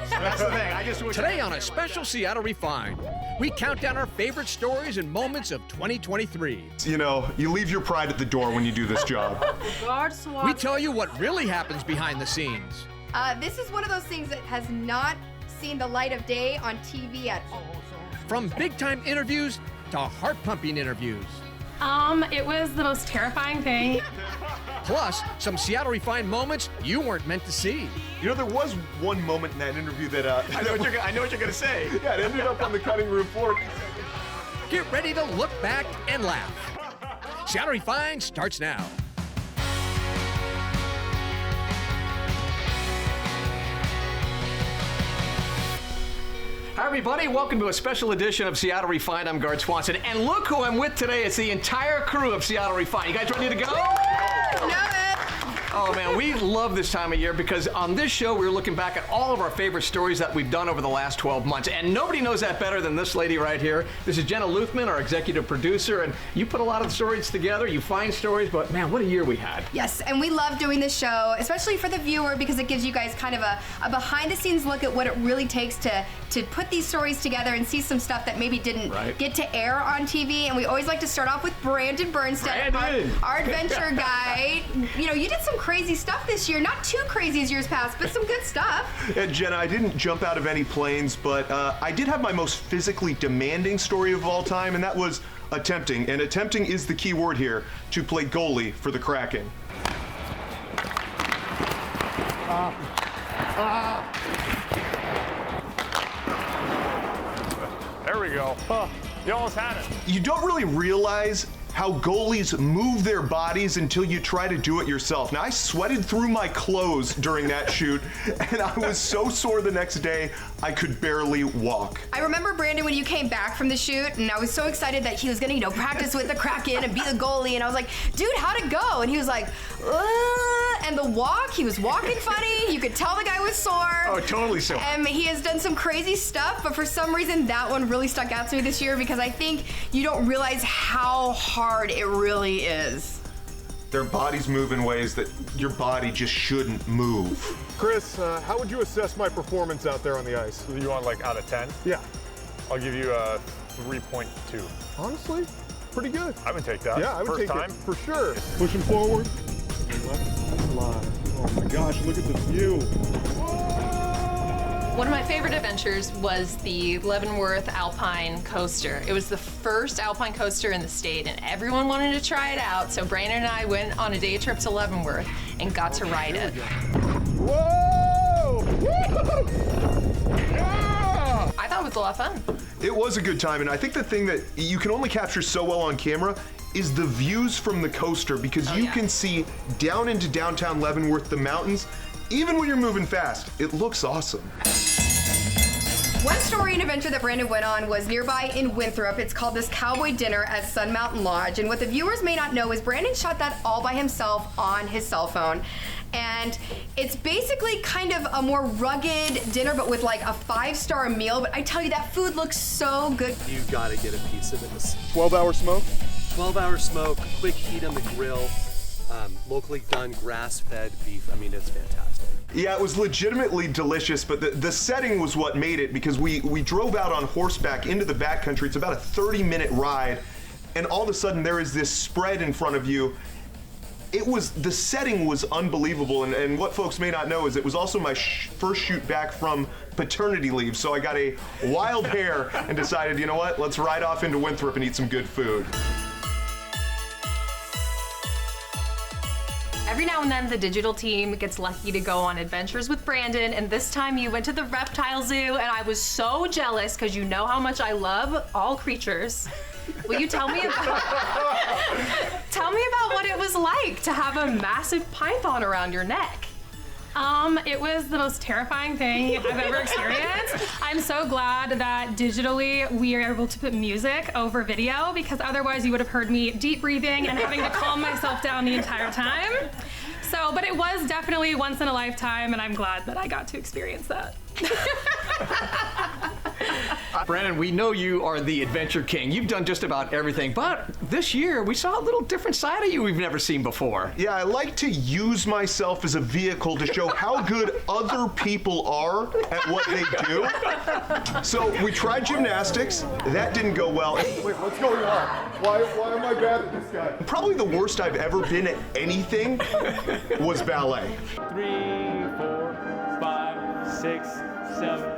That's the thing. I just wish Today on a special Seattle Refined, we count down our favorite stories and moments of 2023. You know, you leave your pride at the door when you do this job. We tell you what really happens behind the scenes. This is one of those things that has not seen the light of day on TV at all. From big-time interviews to heart-pumping interviews. It was the most terrifying thing. Plus, some Seattle Refined moments you weren't meant to see. You know, there was one moment in that interview that I know what you're gonna say. yeah, it ended up on the cutting room floor. Get ready to look back and laugh. Seattle Refined starts now. Hi, everybody. Welcome to a special edition of Seattle Refined. I'm Gard Swanson. And look who I'm with today. It's the entire crew of Seattle Refined. You guys ready to go? Love it. Oh, man, we love this time of year because on this show, we're looking back at all of our favorite stories that we've done over the last 12 months. And nobody knows that better than this lady right here. This is Jenna Luthman, our executive producer. And you put a lot of stories together. You find stories. But, man, what a year we had. Yes, and we love doing this show, especially for the viewer, because it gives you guys kind of a behind-the-scenes look at what it really takes to put these stories together and see some stuff that maybe didn't get to air on TV. And we always like to start off with Brandon Bernstead, our adventure guy. You know, you did some crazy stuff this year. Not too crazy as years past, but some good stuff. Yeah, Jenna, I didn't jump out of any planes, but I did have my most physically demanding story of all time, and that was attempting. And attempting is the key word here, to play goalie for the Kraken. There we go. You almost had it. You don't really realize how goalies move their bodies until you try to do it yourself. Now, I sweated through my clothes during that shoot, and I was so sore the next day, I could barely walk. I remember, Brandon, when you came back from the shoot, and I was so excited that he was gonna, practice with the Kraken and be the goalie, and I was like, dude, how'd it go? And he was like, and the walk, he was walking funny. You could tell the guy was sore. Oh, totally sore. And he has done some crazy stuff, but for some reason, that one really stuck out to me this year because I think you don't realize how hard it really is. Their bodies move in ways that your body just shouldn't move. Chris, how would you assess my performance out there on the ice? You want like out of 10? Yeah. I'll give you a 3.2. Honestly, pretty good. I would take that. Yeah, I would First take time. it for sure. Pushing forward. Left line. Oh my gosh, look at the view. One of my favorite adventures was the Leavenworth Alpine Coaster. It was the first Alpine coaster in the state, and everyone wanted to try it out, so Brandon and I went on a day trip to Leavenworth and got to ride it. Whoa! Yeah! I thought it was a lot of fun. It was a good time, and I think the thing that you can only capture so well on camera is the views from the coaster, because you can see down into downtown Leavenworth, the mountains. Even when you're moving fast, it looks awesome. One story and adventure that Brandon went on was nearby in Winthrop. It's called this Cowboy Dinner at Sun Mountain Lodge. And what the viewers may not know is Brandon shot that all by himself on his cell phone. And it's basically kind of a more rugged dinner, but with like a 5-star meal. But I tell you, that food looks so good. You gotta get a piece of this. 12-hour smoke? 12-hour smoke, quick heat on the grill, locally done grass-fed beef. I mean, it's fantastic. Yeah, it was legitimately delicious, but the setting was what made it, because we drove out on horseback into the backcountry. It's about a 30-minute ride, and all of a sudden there is this spread in front of you. The setting was unbelievable, and what folks may not know is it was also my first shoot back from paternity leave, so I got a wild hair and decided, you know what, let's ride off into Winthrop and eat some good food. Every now and then, the digital team gets lucky to go on adventures with Brandon, and this time you went to the reptile zoo, and I was so jealous because you know how much I love all creatures. Will you tell me about what it was like to have a massive python around your neck? It was the most terrifying thing I've ever experienced. I'm so glad that digitally we are able to put music over video, because otherwise you would have heard me deep breathing and having to calm myself down the entire time. So, but it was definitely once in a lifetime, and I'm glad that I got to experience that. Brandon, we know you are the adventure king. You've done just about everything, but this year we saw a little different side of you we've never seen before. Yeah, I like to use myself as a vehicle to show how good other people are at what they do. So we tried gymnastics. That didn't go well. Wait, what's going on? Why am I bad at this guy? Probably the worst I've ever been at anything was ballet. 3, 4, 5, 6, 7.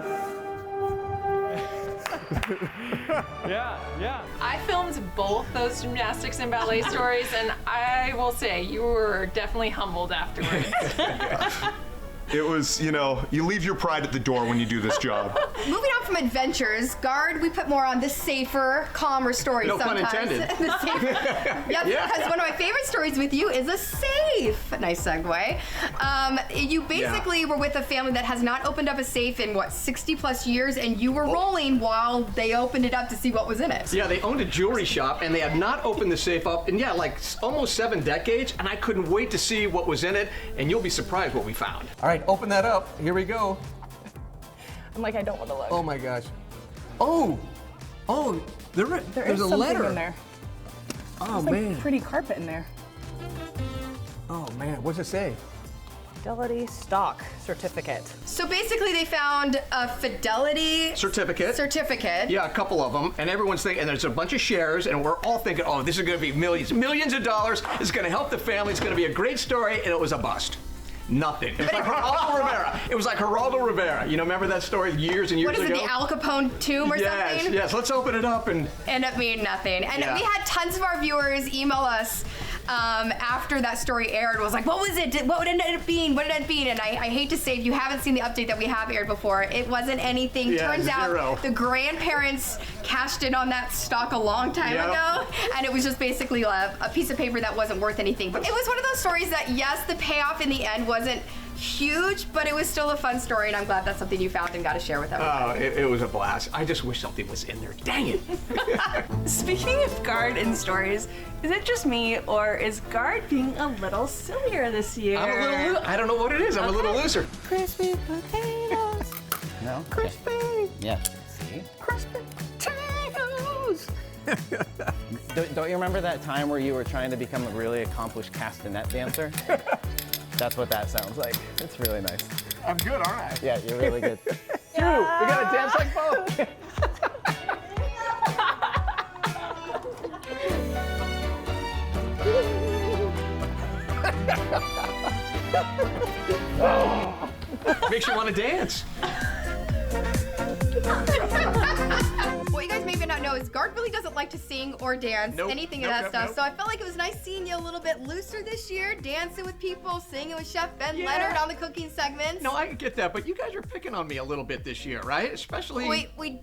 Yeah. I filmed both those gymnastics and ballet stories, and I will say you were definitely humbled afterwards. It was, you leave your pride at the door when you do this job. Moving on from adventures, Guard, we put more on the safer, calmer stories No pun sometimes. intended. The safer. Because one of my favorite stories with you is a safe. Nice segue. You basically were with a family that has not opened up a safe in, 60 plus years, and you were rolling while they opened it up to see what was in it. Yeah, they owned a jewelry shop, and they had not opened the safe up in, almost 7 decades, and I couldn't wait to see what was in it, and you'll be surprised what we found. All right, open that up. Here we go. I'm like, I don't want to look. Oh my gosh. Oh, there's There's a something letter in there. Oh There's man. like pretty carpet in there. Oh man, what's it say? Fidelity stock certificate. So basically, they found a fidelity Certificate. Yeah, a couple of them, and everyone's thinking, and there's a bunch of shares, and we're all thinking, oh, this is going to be millions of dollars. It's going to help the family. It's going to be a great story, and it was a bust. Nothing. It was like Geraldo Rivera. It was like Geraldo Rivera. Remember that story years and years ago? What is it, the Al Capone tomb or something? Yes. Let's open it up and End up being nothing. And we had tons of our viewers email us after that story aired. Was like, what was it? What would it end up being? What did it end up being? And I hate to say, if you haven't seen the update that we have aired before, it wasn't anything. Yeah, Turns zero. out the grandparents cashed in on that stock a long time ago, and it was just basically a piece of paper that wasn't worth anything. But it was one of those stories that, yes, the payoff in the end wasn't huge, but it was still a fun story, and I'm glad that's something you found and got to share with everybody. it was a blast. I just wish something was in there. Dang it. Speaking of Guard and stories, is it just me, or is Guard being a little sillier this year? I'm a little I don't know what it is. I'm a little looser. Crispy potatoes. No? Crispy. Yeah. See? Crispy potatoes. Don't you remember that time where you were trying to become a really accomplished castanet dancer? That's what that sounds like. It's really nice. I'm good, aren't I? Yeah, you're really good. True. We gotta dance like both. Makes you want to dance. What you guys maybe not know is Guard really doesn't like to sing or dance, anything of that stuff. So I felt like it was nice seeing you a little bit looser this year, dancing with people, singing with Chef Ben Leonard on the cooking segments. No, I get that, but you guys are picking on me a little bit this year, right? Especially. We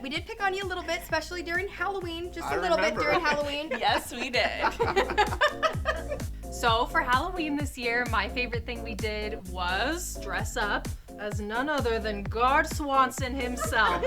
did pick on you a little bit, especially during Halloween, just a little bit during Halloween. Yes, we did. So for Halloween this year, my favorite thing we did was dress up as none other than Guard Swanson himself.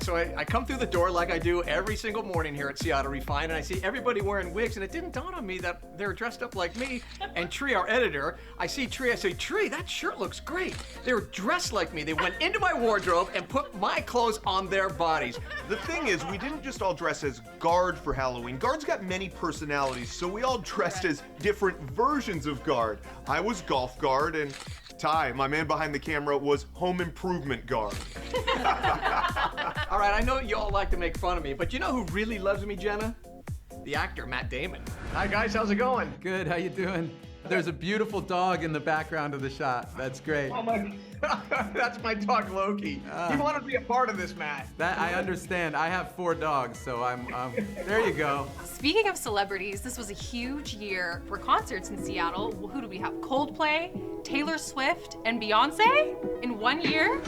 So I come through the door like I do every single morning here at Seattle Refined, and I see everybody wearing wigs, and it didn't dawn on me that they're dressed up like me. And Tree, our editor, I see Tree, I say, Tree, that shirt looks great. They were dressed like me. They went into my wardrobe and put my clothes on their bodies. The thing is, we didn't just all dress as Guard for Halloween. Guard's got many personalities, so we all dressed as different versions of Guard. I was Golf Guard, and Ty, my man behind the camera, was Home Improvement Guard. All right, I know you all like to make fun of me, but you know who really loves me, Jenna? The actor, Matt Damon. Hi, guys. How's it going? Good. How you doing? There's a beautiful dog in the background of the shot. That's great. Oh my! That's my dog Loki. He wanted to be a part of this, Matt. That I understand. I have 4 dogs, so I'm. There you go. Speaking of celebrities, this was a huge year for concerts in Seattle. Who do we have? Coldplay, Taylor Swift, and Beyonce in one year.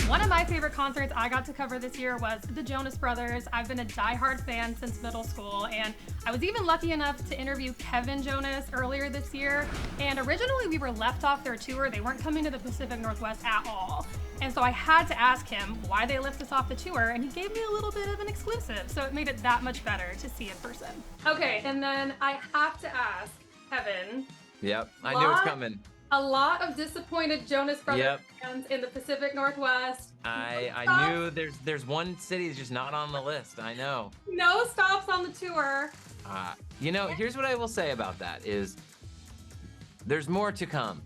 One of my favorite concerts I got to cover this year was the Jonas Brothers. I've been a diehard fan since middle school, and I was even lucky enough to interview Kevin Jonas earlier this year. And originally we were left off their tour. They weren't coming to the Pacific Northwest at all. And so I had to ask him why they left us off the tour, and he gave me a little bit of an exclusive, so it made it that much better to see in person. Okay, and then I have to ask Kevin. Yep, I knew it was coming. A lot of disappointed Jonas Brothers fans in the Pacific Northwest. I knew there's one city that's just not on the list. I know. No stops on the tour. You know, here's what I will say about that is there's more to come.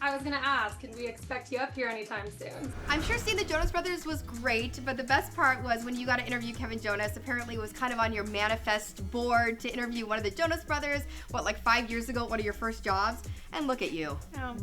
I was gonna ask, can we expect you up here anytime soon? I'm sure seeing the Jonas Brothers was great, but the best part was when you got to interview Kevin Jonas. Apparently it was kind of on your manifest board to interview one of the Jonas Brothers, like 5 years ago, one of your first jobs. And look at you,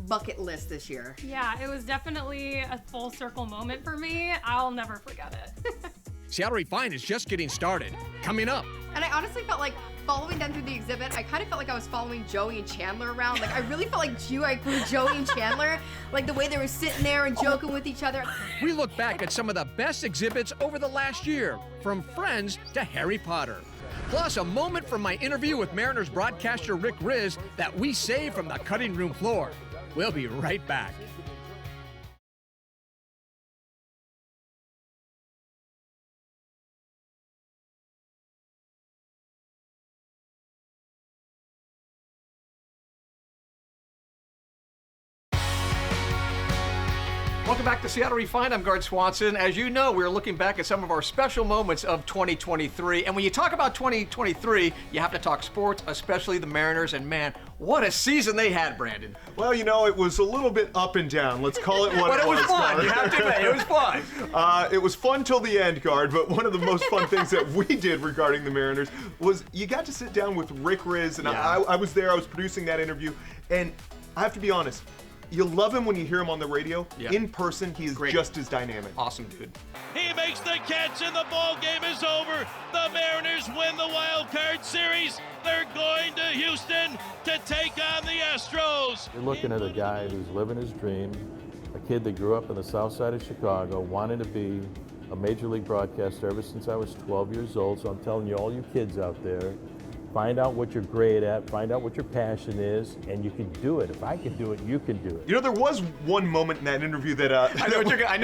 bucket list this year. Yeah, it was definitely a full circle moment for me. I'll never forget it. Seattle Refined is just getting started. Coming up. And I honestly felt like following them through the exhibit, I kind of felt like I was following Joey and Chandler around. Like, I really felt like Joey and Chandler, like the way they were sitting there and joking with each other. We look back at some of the best exhibits over the last year, from Friends to Harry Potter. Plus, a moment from my interview with Mariners broadcaster Rick Riz that we saved from the cutting room floor. We'll be right back. Welcome back to Seattle Refined. I'm Gard Swanson. As you know, we're looking back at some of our special moments of 2023. And when you talk about 2023, you have to talk sports, especially the Mariners. And man, what a season they had, Brandon. Well, you know, it was a little bit up and down. Let's call it what it was. But it was fun. Gard. You have to admit, it was fun. It was fun till the end, Gard. But one of the most fun things that we did regarding the Mariners was you got to sit down with Rick Riz. And I was there. I was producing that interview. And I have to be honest. You love him when you hear him on the radio. Yeah. In person, he is just as dynamic. Awesome, dude. He makes the catch and the ball game is over. The Mariners win the wild card series. They're going to Houston to take on the Astros. You're looking at a guy who's living his dream, a kid that grew up in the south side of Chicago, wanted to be a major league broadcaster ever since I was 12 years old. So I'm telling you, all you kids out there, find out what you're great at, find out what your passion is, and you can do it. If I can do it, you can do it. You know, there was one moment in that interview that I know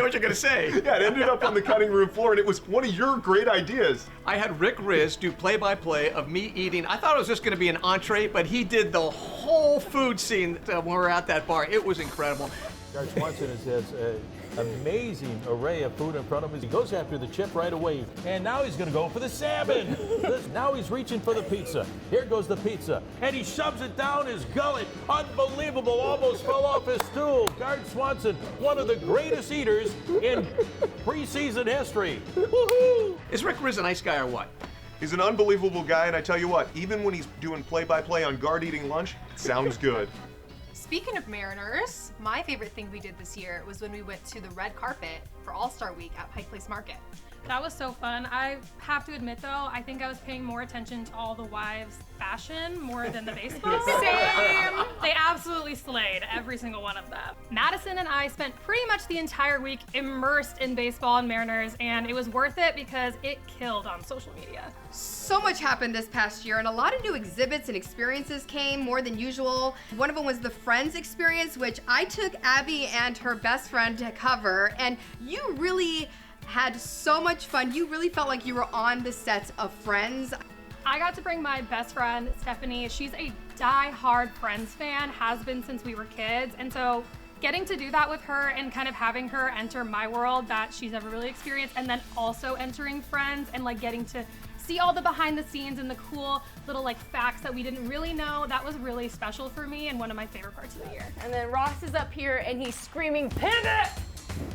what you're gonna say. Yeah, it ended up on the cutting room floor, and it was one of your great ideas. I had Rick Riz do play-by-play of me eating. I thought it was just gonna be an entree, but he did the whole food scene when we were at that bar. It was incredible. Gard Swanson has an amazing array of food in front of him. He goes after the chip right away, and now he's going to go for the salmon. Now he's reaching for the pizza. Here goes the pizza, and he shoves it down his gullet. Unbelievable, almost fell off his stool. Gard Swanson, one of the greatest eaters in preseason history. Woohoo! Is Rick Riz a nice guy or what? He's an unbelievable guy, and I tell you what, even when he's doing play-by-play on Gard eating lunch, it sounds good. Speaking of Mariners, my favorite thing we did this year was when we went to the red carpet for All-Star Week at Pike Place Market. That was so fun. I have to admit though, I think I was paying more attention to all the wives' fashion more than the baseball. Same. They absolutely slayed, every single one of them. Madison and I spent pretty much the entire week immersed in baseball and Mariners, and it was worth it because it killed on social media. So much happened this past year, and a lot of new exhibits and experiences came, more than usual. One of them was the Friends experience, which I took Abby and her best friend to cover, and you really had so much fun. You really felt like you were on the sets of Friends. I got to bring my best friend, Stephanie. She's a die-hard Friends fan, has been since we were kids, and so getting to do that with her and kind of having her enter my world that she's never really experienced, and then also entering Friends and like getting to see all the behind the scenes and the cool little like facts that we didn't really know, that was really special for me and one of my favorite parts of the year. And then Ross is up here and he's screaming, pivot!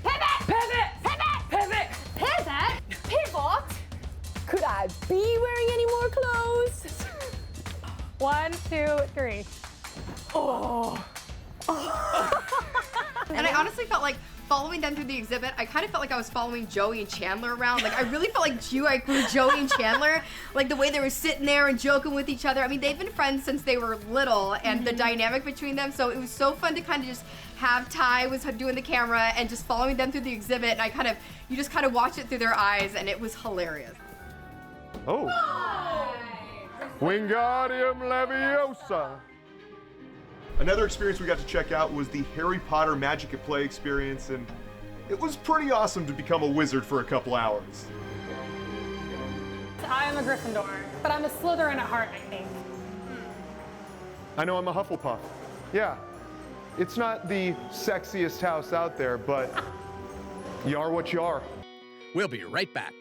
Pivot! Pivot! Pivot! Pivot! Pivot! Pivot! Could I be wearing any more clothes? 1, 2, 3. Oh. And I honestly felt like following them through the exhibit, I kind of felt like I was following Joey and Chandler around. Like, I really felt like Joey and Chandler, like the way they were sitting there and joking with each other. I mean, they've been friends since they were little, and the dynamic between them, so it was so fun to kind of just have Ty was doing the camera and just following them through the exhibit, and you just kind of watch it through their eyes, and it was hilarious. Oh. Wingardium Leviosa. Another experience we got to check out was the Harry Potter Magic at Play experience, and it was pretty awesome to become a wizard for a couple hours. I am a Gryffindor, but I'm a Slytherin at heart, I think. I know I'm a Hufflepuff. Yeah, it's not the sexiest house out there, but you are what you are. We'll be right back.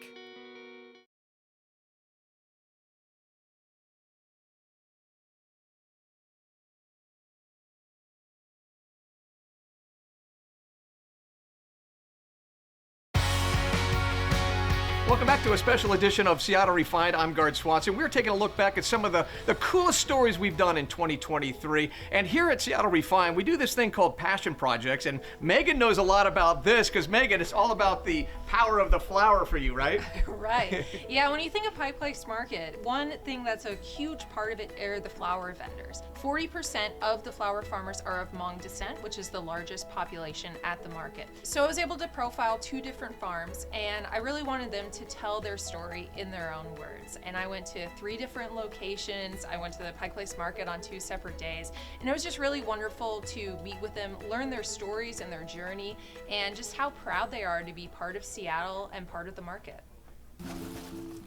Welcome back to a special edition of Seattle Refined. I'm Gard Swanson. We're taking a look back at some of the coolest stories we've done in 2023. And here at Seattle Refined, we do this thing called passion projects. And Megan knows a lot about this because, Megan, it's all about the power of the flower for you, right? Right. Yeah, when you think of Pike Place Market, one thing that's a huge part of it are the flower vendors. 40% of the flower farmers are of Hmong descent, which is the largest population at the market. So I was able to profile 2 different farms, and I really wanted them to tell their story in their own words. And I went to 3 different locations. I went to the Pike Place Market on 2 separate days, and it was just really wonderful to meet with them, learn their stories and their journey, and just how proud they are to be part of Seattle and part of the market.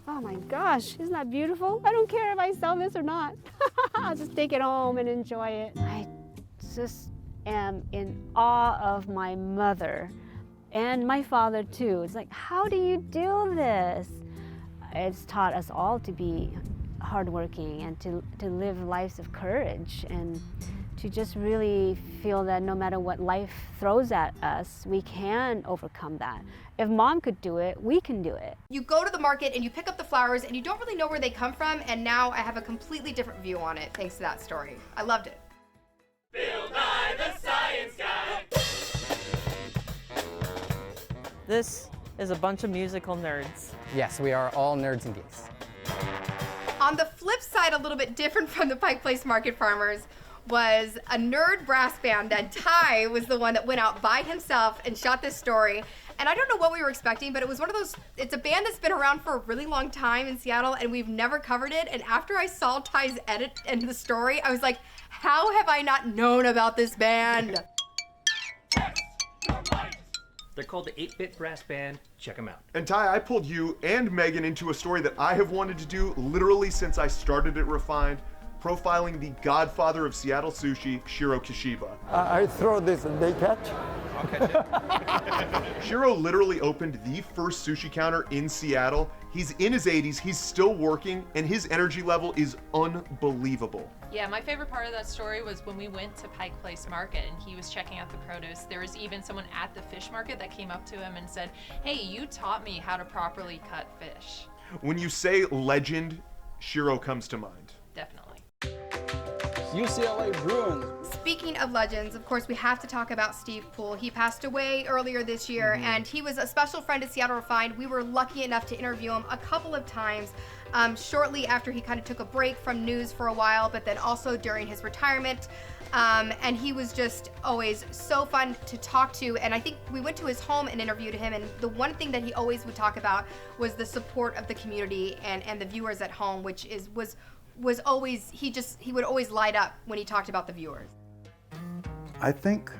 Oh my gosh, isn't that beautiful? I don't care if I sell this or not. I'll just take it home and enjoy it. I just am in awe of my mother and my father too. It's like, how do you do this? It's taught us all to be hardworking and to live lives of courage and to just really feel that no matter what life throws at us, we can overcome that. If Mom could do it, we can do it. You go to the market and you pick up the flowers and you don't really know where they come from, and now I have a completely different view on it thanks to that story. I loved it. Bill Nye the Science Guy. This is a bunch of musical nerds. Yes, we are all nerds and geeks. On the flip side, a little bit different from the Pike Place Market farmers, was a nerd brass band that Ty was the one that went out by himself and shot this story. And I don't know what we were expecting, but it was one of those, it's a band that's been around for a really long time in Seattle and we've never covered it. And after I saw Ty's edit and the story, I was like, how have I not known about this band? They're called the 8-Bit Brass Band. Check them out. And Ty, I pulled you and Megan into a story that I have wanted to do literally since I started at Refined, profiling the godfather of Seattle sushi, Shiro Kishiba. I throw this and they catch. I'll catch it. Shiro literally opened the first sushi counter in Seattle. He's in his 80s, he's still working, and his energy level is unbelievable. Yeah, my favorite part of that story was when we went to Pike Place Market and he was checking out the produce. There was even someone at the fish market that came up to him and said, hey, you taught me how to properly cut fish. When you say legend, Shiro comes to mind. Definitely. UCLA Bruins. Speaking of legends, of course, we have to talk about Steve Poole. He passed away earlier this year, and he was a special friend at Seattle Refined. We were lucky enough to interview him a couple of times shortly after he kind of took a break from news for a while, but then also during his retirement. And he was just always so fun to talk to. And I think we went to his home and interviewed him, and the one thing that he always would talk about was the support of the community and the viewers at home, which was always, he would always light up when he talked about the viewers. I think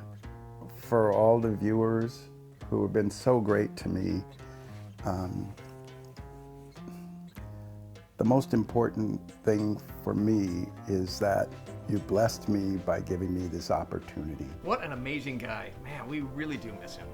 for all the viewers who have been so great to me, the most important thing for me is that you blessed me by giving me this opportunity. What an amazing guy. Man, we really do miss him.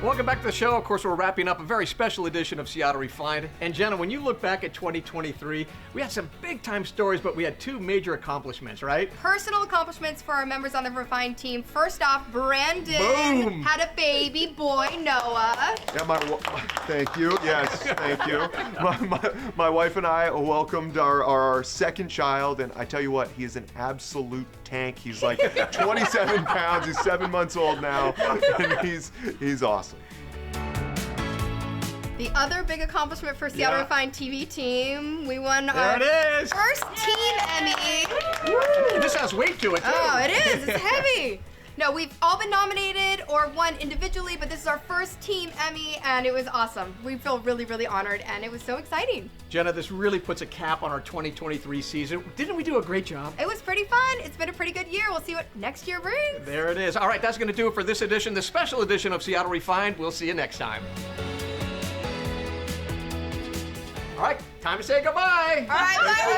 Welcome back to the show. Of course, we're wrapping up a very special edition of Seattle Refined. And Jenna, when you look back at 2023, we had some big-time stories, but we had 2 major accomplishments, right? Personal accomplishments for our members on the Refined team. First off, Brandon had a baby boy, Noah. Yeah, thank you. Yes, thank you. My wife and I welcomed our second child, and I tell you what, he is an absolute tank. He's like 27 pounds. He's 7 months old now, and he's awesome. The other big accomplishment for Seattle Refined TV team, we won our There it is. first team Emmy. This has weight to it, too. Oh, it is. It's heavy. No, we've all been nominated or won individually, but this is our first team Emmy, and it was awesome. We feel really, really honored, and it was so exciting. Jenna, this really puts a cap on our 2023 season. Didn't we do a great job? It was pretty fun. It's been a pretty good year. We'll see what next year brings. There it is. All right, that's going to do it for this edition, the special edition of Seattle Refined. We'll see you next time. All right, time to say goodbye. All right, bye.